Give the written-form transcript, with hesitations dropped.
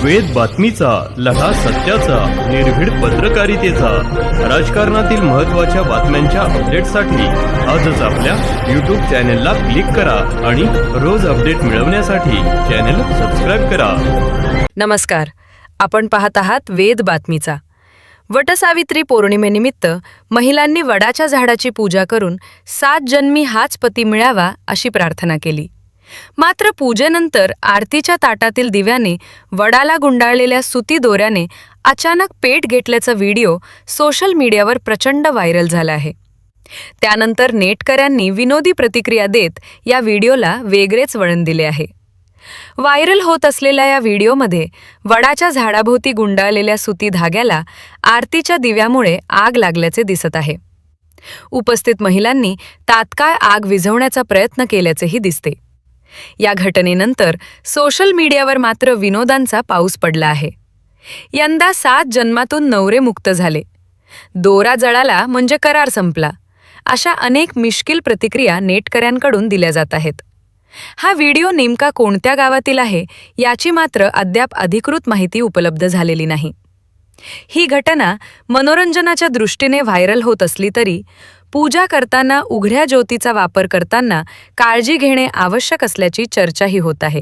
वेद बातमीचा, लढा सत्याचा, निर्भीड पत्रकारितेचा, राजकारणातील महत्त्वाच्या बातम्यांच्या अपडेटसाठी आजच आपल्या यूट्यूब चॅनेलला क्लिक करा आणि रोज अपडेट मिळवण्यासाठी चॅनेल सबस्क्राईब करा. नमस्कार, आपण पाहत आहात वेद बातमीचा. वटसावित्री पौर्णिमेनिमित्त महिलांनी वडाच्या झाडाची पूजा करून 7 जन्मी हाच पती मिळावा अशी प्रार्थना केली. मात्र पूजेनंतर आरतीच्या ताटातील दिव्याने वडाला गुंडाळलेल्या सुती दोऱ्याने अचानक पेट घेतल्याचा व्हिडिओ सोशल मीडियावर प्रचंड व्हायरल झाला आहे. त्यानंतर नेटकऱ्यांनी विनोदी प्रतिक्रिया देत या व्हिडिओला वेगळेच वळण दिले आहे. व्हायरल होत असलेल्या या व्हिडिओमध्ये वडाच्या झाडाभोवती गुंडाळलेल्या सुती धाग्याला आरतीच्या दिव्यामुळे आग लागल्याचे दिसत आहे. उपस्थित महिलांनी तात्काळ आग विझवण्याचा प्रयत्न केल्याचेही दिसते. या घटनेनंतर सोशल मीडियावर मात्र विनोदांचा पाऊस पडला आहे. यंदा 7 जन्मातून नवरे मुक्त झाले, दोरा जळाला म्हणजे करार संपला, अशा अनेक मिश्किल प्रतिक्रिया नेटकऱ्यांकडून दिल्या जात आहेत. हा व्हिडिओ नेमका कोणत्या गावातील आहे याची मात्र अद्याप अधिकृत माहिती उपलब्ध झालेली नाही. ही घटना मनोरंजनाच्या दृष्टीने व्हायरल होत असली तरी पूजा करताना उघड्या ज्योतीचा वापर करताना काळजी घेणे आवश्यक असल्याची चर्चाही होत आहे.